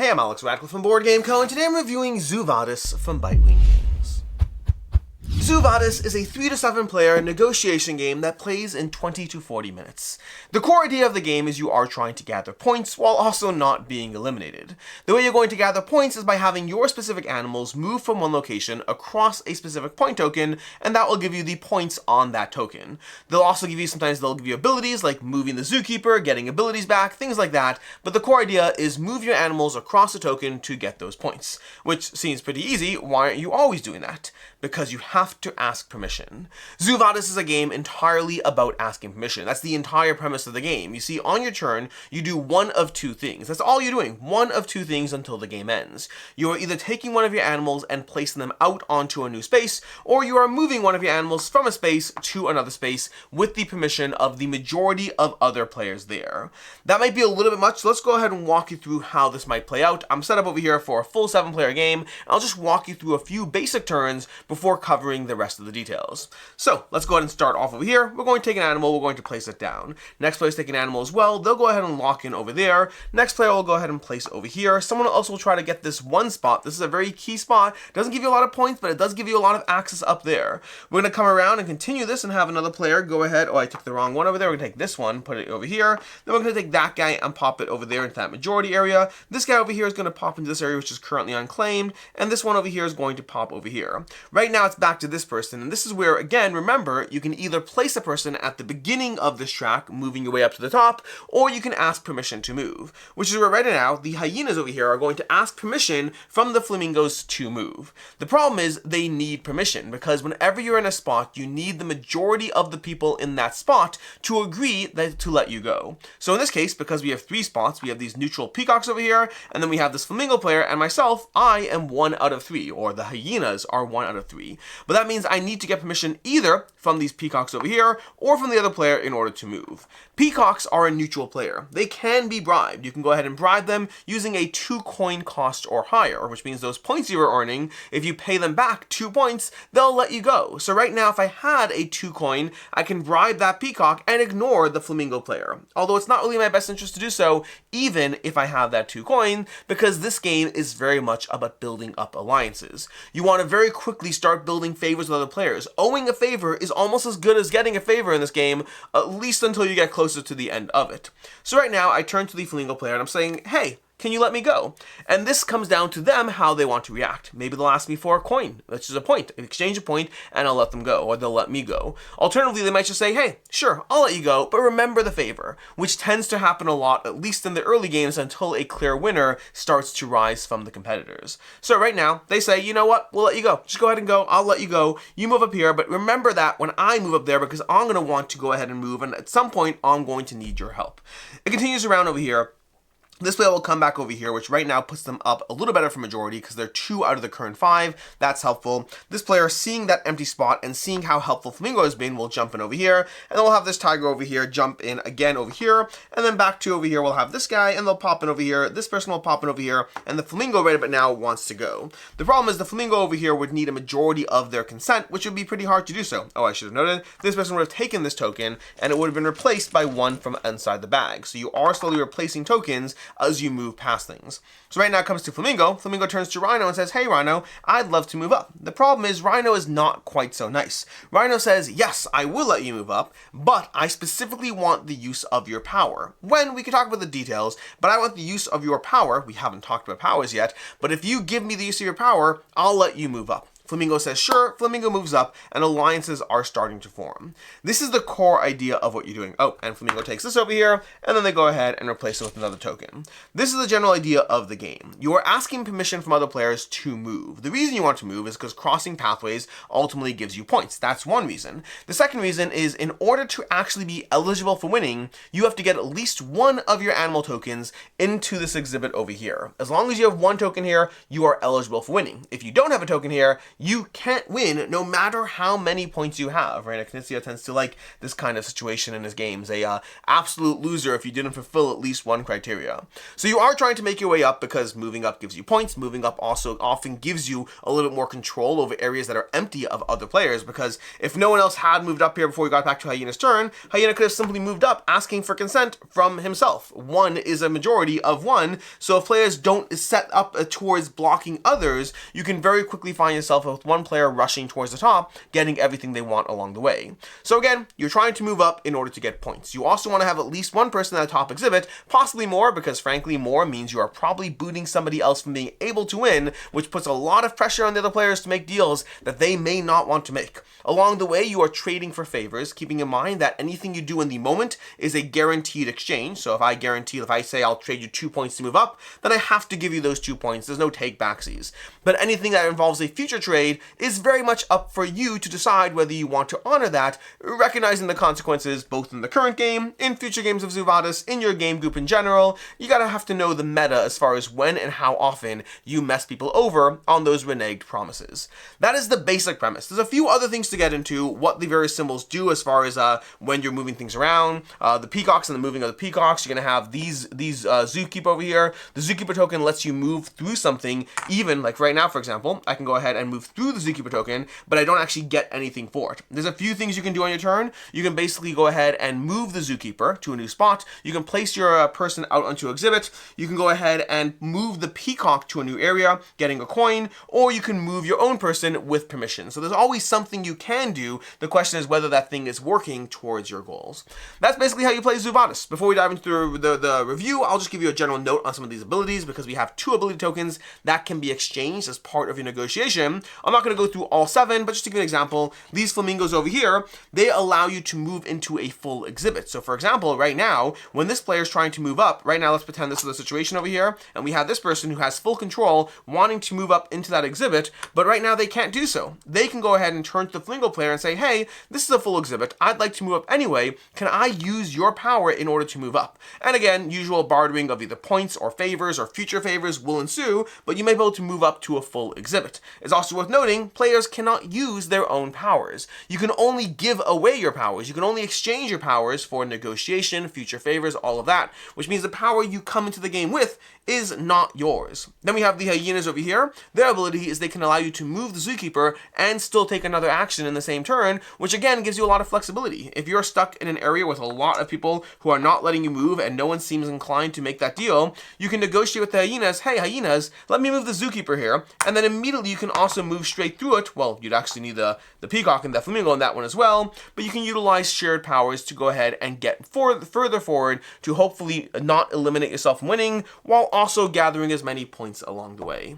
Hey, I'm Alex Radcliffe from Board Game Co, and today I'm reviewing Zoo Vadis from Bitewing Games. Zoo Vadis is a 3 to 7 player negotiation game that plays in 20 to 40 minutes. The core idea of the game is you are trying to gather points while also not being eliminated. The way you're going to gather points is by having your specific animals move from one location across a specific point token, and that will give you the points on that token. They'll also give you, sometimes they'll give you abilities like moving the zookeeper, getting abilities back, things like that, but the core idea is move your animals across a token to get those points, which seems pretty easy. Why aren't you always doing that? Because you have to ask permission. Zoo Vadis is a game entirely about asking permission. That's the entire premise of the game. You see, on your turn, you do one of two things. That's all you're doing. One of two things until the game ends. You are either taking one of your animals and placing them out onto a new space, or you are moving one of your animals from a space to another space with the permission of the majority of other players there. That might be a little bit much, so let's go ahead and walk you through how this might play out. I'm set up over here for a full 7-player game, and I'll just walk you through a few basic turns before covering the rest of the details. So let's go ahead and start off over here. We're going to take an animal, we're going to place it down. Next player's take an animal as well, they'll go ahead and lock in over there. Next player will go ahead and place over here. Someone else will try to get this one spot. This is a very key spot. Doesn't give you a lot of points, but it does give you a lot of access up there. We're going to come around and continue this and have another player go ahead. Oh, I took the wrong one over there. We're going to take this one, put it over here. Then we're going to take that guy and pop it over there into that majority area. This guy over here is going to pop into this area, which is currently unclaimed. And this one over here is going to pop over here. Right now it's back to this person, and this is where, again, remember, you can either place a person at the beginning of this track, moving your way up to the top, or you can ask permission to move, which is where right now the hyenas over here are going to ask permission from the flamingos to move. The problem is they need permission, because whenever you're in a spot, you need the majority of the people in that spot to agree to let you go. So in this case, because we have 3 spots, we have these neutral peacocks over here, and then we have this flamingo player, and myself, I am 1 out of 3, or the hyenas are 1 out of 3. But that means I need to get permission either from these peacocks over here or from the other player in order to move. Peacocks are a neutral player. They can be bribed. You can go ahead and bribe them using a 2 coin cost or higher, which means those points you were earning, if you pay them back 2 points, they'll let you go. So right now, if I had a 2 coin, I can bribe that peacock and ignore the flamingo player. Although it's not really in my best interest to do so, even if I have that 2 coin, because this game is very much about building up alliances. You want to very quickly start building favors with other players. Owing a favor is almost as good as getting a favor in this game, at least until you get closer to the end of it. So right now, I turn to the flamingo player and I'm saying, hey, can you let me go? And this comes down to them, how they want to react. Maybe they'll ask me for a coin, which is a point, exchange a point, and I'll let them go, or they'll let me go. Alternatively, they might just say, hey, sure, I'll let you go, but remember the favor, which tends to happen a lot, at least in the early games, until a clear winner starts to rise from the competitors. So right now, they say, you know what, we'll let you go. Just go ahead and go, I'll let you go. You move up here, but remember that when I move up there, because I'm going to want to go ahead and move, and at some point, I'm going to need your help. It continues around over here. This player will come back over here, which right now puts them up a little better for majority because they're 2 out of the current 5. That's helpful. This player, seeing that empty spot and seeing how helpful Flamingo has been, will jump in over here. And then we'll have this tiger over here jump in again over here. And then back to over here, we'll have this guy, and they'll pop in over here. This person will pop in over here. And the Flamingo right about now wants to go. The problem is the Flamingo over here would need a majority of their consent, which would be pretty hard to do so. Oh, I should have noted. This person would have taken this token, and it would have been replaced by one from inside the bag. So you are slowly replacing tokens as you move past things. So right now it comes to Flamingo. Flamingo turns to Rhino and says, hey Rhino, I'd love to move up. The problem is Rhino is not quite so nice. Rhino says, yes, I will let you move up, but I specifically want the use of your power. When we can talk about the details, but I want the use of your power. We haven't talked about powers yet, but if you give me the use of your power, I'll let you move up. Flamingo says, sure. Flamingo moves up, and alliances are starting to form. This is the core idea of what you're doing. Oh, and Flamingo takes this over here, and then they go ahead and replace it with another token. This is the general idea of the game. You are asking permission from other players to move. The reason you want to move is because crossing pathways ultimately gives you points. That's one reason. The second reason is in order to actually be eligible for winning, you have to get at least one of your animal tokens into this exhibit over here. As long as you have one token here, you are eligible for winning. If you don't have a token here, you can't win no matter how many points you have, right? Knizia tends to like this kind of situation in his games, a absolute loser if you didn't fulfill at least one criteria. So you are trying to make your way up because moving up gives you points. Moving up also often gives you a little bit more control over areas that are empty of other players, because if no one else had moved up here before we got back to Hyena's turn, Hyena could have simply moved up asking for consent from himself. One is a majority of one, so if players don't set up towards blocking others, you can very quickly find yourself with one player rushing towards the top, getting everything they want along the way. So again, you're trying to move up in order to get points. You also want to have at least one person at the top exhibit, possibly more, because frankly more means you are probably booting somebody else from being able to win, which puts a lot of pressure on the other players to make deals that they may not want to make. Along the way, you are trading for favors, keeping in mind that anything you do in the moment is a guaranteed exchange. So if I say I'll trade you 2 points to move up, then I have to give you those 2 points. There's no take backsies. But anything that involves a future trade is very much up for you to decide whether you want to honor that, recognizing the consequences both in the current game, in future games of Zoo Vadis, in your game group in general. You gotta have to know the meta as far as when and how often you mess people over on those reneged promises. That is the basic premise. There's a few other things to get into, what the various symbols do as far as when you're moving things around. The peacocks and the moving of the peacocks, you're gonna have these zookeeper over here. The zookeeper token lets you move through something, even like right now, for example, I can go ahead and move through the zookeeper token, but I don't actually get anything for it. There's a few things you can do on your turn. You can basically go ahead and move the zookeeper to a new spot. You can place your person out onto exhibit. You can go ahead and move the peacock to a new area, getting a coin, or you can move your own person with permission. So there's always something you can do. The question is whether that thing is working towards your goals. That's basically how you play Zoo Vadis. Before we dive into the review, I'll just give you a general note on some of these abilities, because we have 2 ability tokens that can be exchanged as part of your negotiation. I'm not going to go through all 7, but just to give an example, these flamingos over here, they allow you to move into a full exhibit. So for example, right now, when this player is trying to move up, right now let's pretend this is the situation over here, and we have this person who has full control wanting to move up into that exhibit, but right now they can't do so. They can go ahead and turn to the flamingo player and say, hey, this is a full exhibit, I'd like to move up anyway, can I use your power in order to move up? And again, usual bartering of either points or favors or future favors will ensue, but you may be able to move up to a full exhibit. It's also worth noting, players cannot use their own powers. You can only give away your powers. You can only exchange your powers for negotiation, future favors, all of that, which means the power you come into the game with is not yours. Then we have the hyenas over here. Their ability is they can allow you to move the zookeeper and still take another action in the same turn, which again gives you a lot of flexibility. If you're stuck in an area with a lot of people who are not letting you move and no one seems inclined to make that deal, you can negotiate with the hyenas, hey hyenas, let me move the zookeeper here, and then immediately you can also move straight through it. Well, you'd actually need the peacock and the flamingo in that one as well, but you can utilize shared powers to go ahead and get further forward to hopefully not eliminate yourself from winning, while also gathering as many points along the way.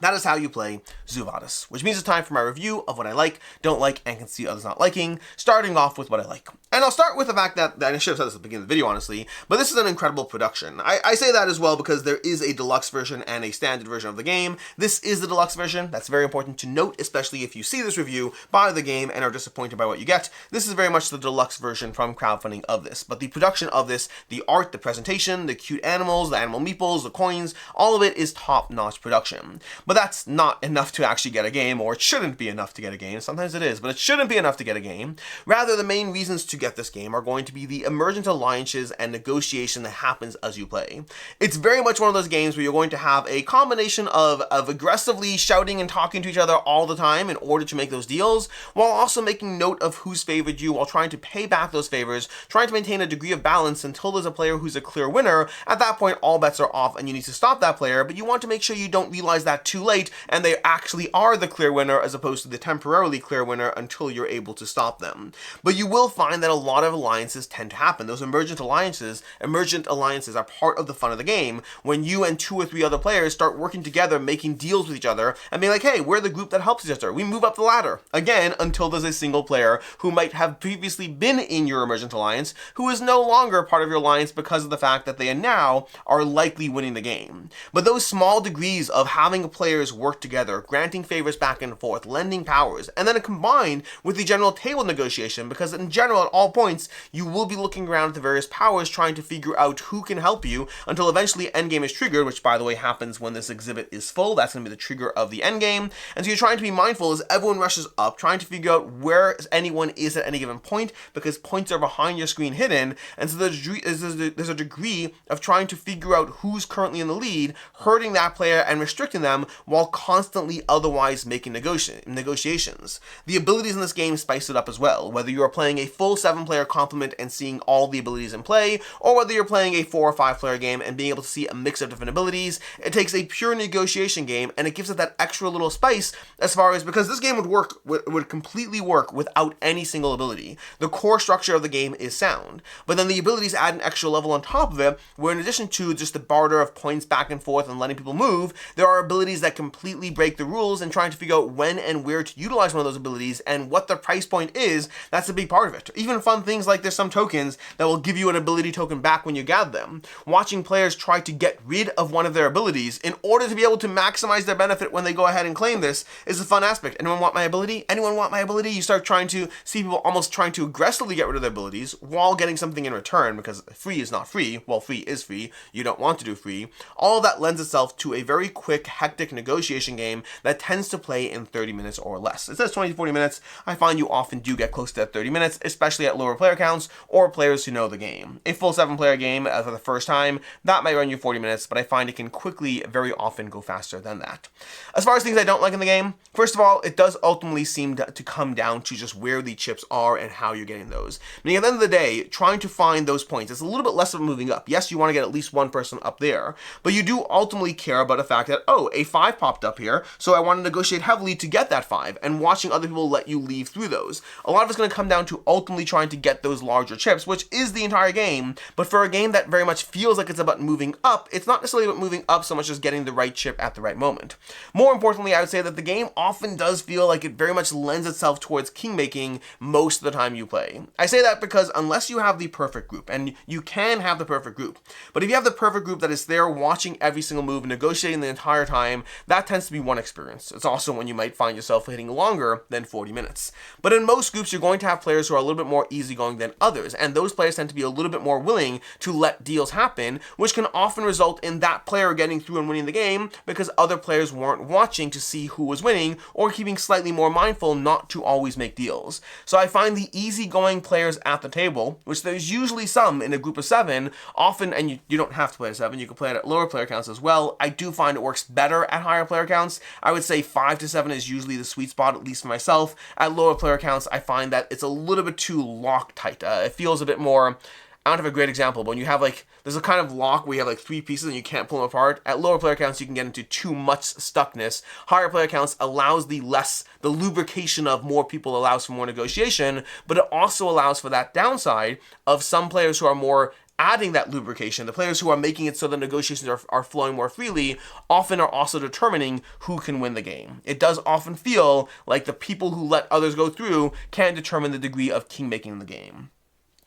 That is how you play Zoo Vadis, which means it's time for my review of what I like, don't like, and can see others not liking, starting off with what I like. And I'll start with the fact that I should have said this at the beginning of the video, honestly, but this is an incredible production. I say that as well because there is a deluxe version and a standard version of the game. This is the deluxe version. That's very important to note, especially if you see this review, buy the game, and are disappointed by what you get. This is very much the deluxe version from crowdfunding of this. But the production of this, the art, the presentation, the cute animals, the animal meeples, the coins, all of it is top-notch production. But that's not enough to actually get a game, or it shouldn't be enough to get a game. Sometimes it is, but it shouldn't be enough to get a game. Rather, the main reasons to get this game are going to be the emergent alliances and negotiation that happens as you play. It's very much one of those games where you're going to have a combination of aggressively shouting and talking to each other all the time in order to make those deals, while also making note of who's favored you, while trying to pay back those favors, trying to maintain a degree of balance until there's a player who's a clear winner. At that point, all bets are off and you need to stop that player, but you want to make sure you don't realize that too late and they actually are the clear winner as opposed to the temporarily clear winner until you're able to stop them. But you will find that a lot of alliances tend to happen. Those emergent alliances are part of the fun of the game when you and 2 or 3 other players start working together, making deals with each other and being like, hey, we're the group that helps each other. We move up the ladder. Again, until there's a single player who might have previously been in your emergent alliance who is no longer part of your alliance because of the fact that they now are likely winning the game. But those small degrees of having a player players work together, granting favors back and forth, lending powers, and then combined with the general table negotiation, because in general, at all points, you will be looking around at the various powers trying to figure out who can help you until eventually endgame is triggered, which by the way happens when this exhibit is full. That's going to be the trigger of the endgame. And so you're trying to be mindful as everyone rushes up, trying to figure out where anyone is at any given point, because points are behind your screen hidden, and so there's a degree of trying to figure out who's currently in the lead, hurting that player and restricting them while constantly otherwise making negotiations. The abilities in this game spice it up as well, whether you are playing a full 7-player complement and seeing all the abilities in play, or whether you're playing a 4 or 5-player game and being able to see a mix of different abilities. It takes a pure negotiation game and it gives it that extra little spice, as far as, because this game would completely work without any single ability. The core structure of the game is sound, but then the abilities add an extra level on top of it, where in addition to just the barter of points back and forth and letting people move, there are abilities that completely break the rules, and trying to figure out when and where to utilize one of those abilities and what the price point is, that's a big part of it. Even fun things like there's some tokens that will give you an ability token back when you gather them. Watching players try to get rid of one of their abilities in order to be able to maximize their benefit when they go ahead and claim this is a fun aspect. Anyone want my ability? Anyone want my ability? You start trying to see people almost trying to aggressively get rid of their abilities while getting something in return, because free is not free. Well, free is free. You don't want to do free. All of that lends itself to a very quick, hectic negotiation game that tends to play in 30 minutes or less. It says 20 to 40 minutes. I find you often do get close to that 30 minutes, especially at lower player counts or players who know the game. A full 7-player game for the first time, that might run you 40 minutes, but I find it can quickly, very often go faster than that. As far as things I don't like in the game, first of all, it does ultimately seem to come down to just where the chips are and how you're getting those. Meaning at the end of the day, trying to find those points, it's a little bit less of moving up. Yes, you want to get at least one person up there, but you do ultimately care about the fact that, oh, a 5 popped up here, so I want to negotiate heavily to get that 5, and watching other people let you leave through those. A lot of it's going to come down to ultimately trying to get those larger chips, which is the entire game, but for a game that very much feels like it's about moving up, it's not necessarily about moving up so much as getting the right chip at the right moment. More importantly, I would say that the game often does feel like it very much lends itself towards kingmaking most of the time you play. I say that because unless you have the perfect group, and you can have the perfect group, but if you have the perfect group that is there watching every single move, negotiating the entire time, that tends to be one experience. It's also when you might find yourself hitting longer than 40 minutes. But in most groups, you're going to have players who are a little bit more easygoing than others, and those players tend to be a little bit more willing to let deals happen, which can often result in that player getting through and winning the game because other players weren't watching to see who was winning, or keeping slightly more mindful not to always make deals. So I find the easygoing players at the table, which there's usually some in a group of 7, often, and you don't have to play at 7, you can play it at lower player counts as well. I do find it works better at higher player counts. I would say 5 to 7 is usually the sweet spot, at least for myself. At lower player counts, I find that it's a little bit too Loctite. It feels a bit more, I don't have a great example, but when you have there's a kind of lock where you have 3 pieces and you can't pull them apart. At lower player counts, you can get into too much stuckness. Higher player counts allows the lubrication of more people, allows for more negotiation, but it also allows for that downside of some players who are more adding that lubrication. The players who are making it so the negotiations are flowing more freely often are also determining who can win the game. It does often feel like the people who let others go through can determine the degree of king-making in the game.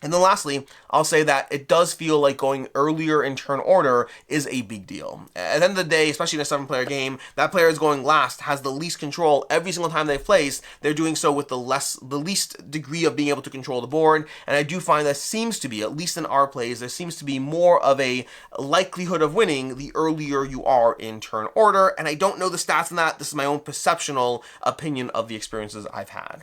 And then lastly, I'll say that it does feel like going earlier in turn order is a big deal. At the end of the day, especially in a 7-player game, that player is going last, has the least control every single time they've placed. They're doing so with the least degree of being able to control the board. And I do find that seems to be, at least in our plays, there seems to be more of a likelihood of winning the earlier you are in turn order. And I don't know the stats on that. This is my own perceptual opinion of the experiences I've had.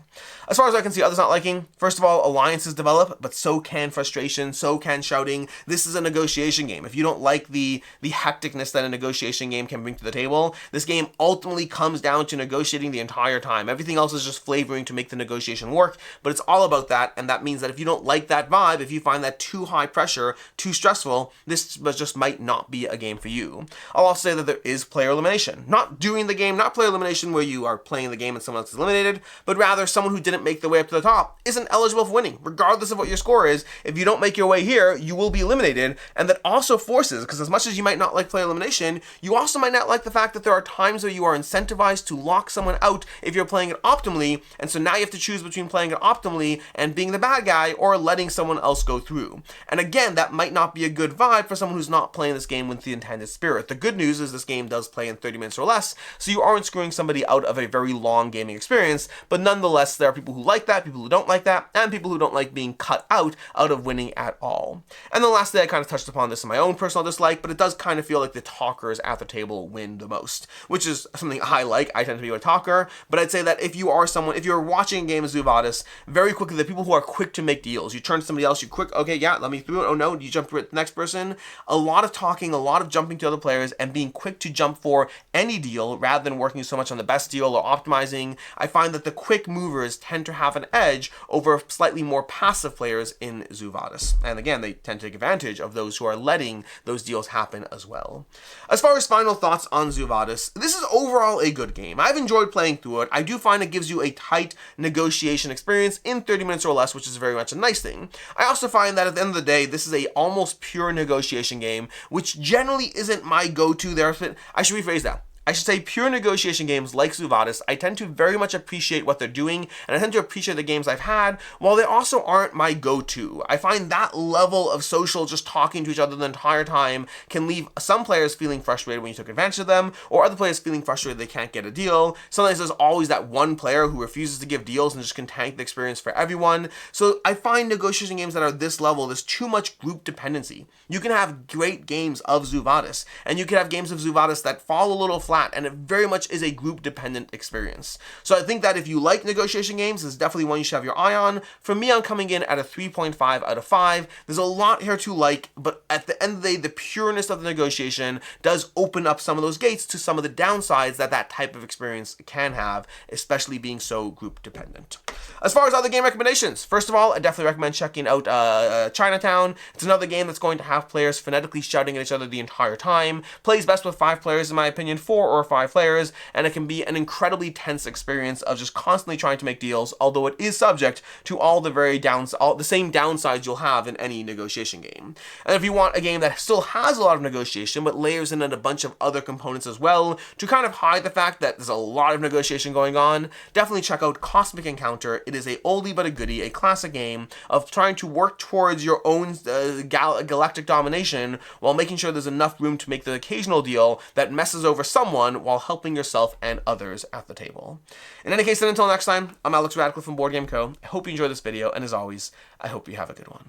As far as I can see others not liking, first of all, alliances develop, but so can frustration, so can shouting. This is a negotiation game. If you don't like the hecticness that a negotiation game can bring to the table, this game ultimately comes down to negotiating the entire time. Everything else is just flavoring to make the negotiation work, but it's all about that, and that means that if you don't like that vibe, if you find that too high pressure, too stressful, this just might not be a game for you. I'll also say that there is player elimination. Not during the game, not player elimination where you are playing the game and someone else is eliminated, but rather someone who didn't make their way up to the top isn't eligible for winning, regardless of what your score score is, if you don't make your way here, you will be eliminated. And that also forces, because as much as you might not like player elimination, you also might not like the fact that there are times where you are incentivized to lock someone out if you're playing it optimally, and so now you have to choose between playing it optimally and being the bad guy or letting someone else go through. And again, that might not be a good vibe for someone who's not playing this game with the intended spirit. The good news is this game does play in 30 minutes or less, so you aren't screwing somebody out of a very long gaming experience, but nonetheless, there are people who like that, people who don't like that, and people who don't like being cut out of winning at all. And then lastly, I kind of touched upon this in my own personal dislike, but it does kind of feel like the talkers at the table win the most, which is something I like. I tend to be a talker, but I'd say that if you're watching a game of Zoo Vadis, very quickly, the people who are quick to make deals, you turn to somebody else, you quick, okay, yeah, let me through it, oh no, you jump to the next person, a lot of talking, a lot of jumping to other players, and being quick to jump for any deal rather than working so much on the best deal or optimizing. I find that the quick movers tend to have an edge over slightly more passive players in Zoo Vadis. And again, they tend to take advantage of those who are letting those deals happen as well. As far as final thoughts on Zoo Vadis, this is overall a good game. I've enjoyed playing through it. I do find it gives you a tight negotiation experience in 30 minutes or less, which is very much a nice thing. I also find that at the end of the day, this is a almost pure negotiation game, which generally isn't my go-to there. I should rephrase that. I should say pure negotiation games like Zoo Vadis, I tend to very much appreciate what they're doing, and I tend to appreciate the games I've had, while they also aren't my go-to. I find that level of social, just talking to each other the entire time, can leave some players feeling frustrated when you took advantage of them, or other players feeling frustrated they can't get a deal. Sometimes there's always that one player who refuses to give deals and just can tank the experience for everyone. So I find negotiation games that are this level, there's too much group dependency. You can have great games of Zoo Vadis, and you can have games of Zoo Vadis that fall a little flat, and it very much is a group-dependent experience. So I think that if you like negotiation games, this is definitely one you should have your eye on. For me, I'm coming in at a 3.5 out of 5. There's a lot here to like, but at the end of the day, the pureness of the negotiation does open up some of those gates to some of the downsides that that type of experience can have, especially being so group-dependent. As far as other game recommendations, first of all, I definitely recommend checking out Chinatown. It's another game that's going to have players phonetically shouting at each other the entire time. Plays best with 5 players, in my opinion, 4 or 5 players, and it can be an incredibly tense experience of just constantly trying to make deals, although it is subject to all the same downsides you'll have in any negotiation game. And if you want a game that still has a lot of negotiation, but layers in a bunch of other components as well, to kind of hide the fact that there's a lot of negotiation going on, definitely check out Cosmic Encounter. It is a oldie but a goodie, a classic game of trying to work towards your own galactic domination while making sure there's enough room to make the occasional deal that messes over someone while helping yourself and others at the table. In any case, then until next time, I'm Alex Radcliffe from Board Game Co. I hope you enjoyed this video, and as always, I hope you have a good one.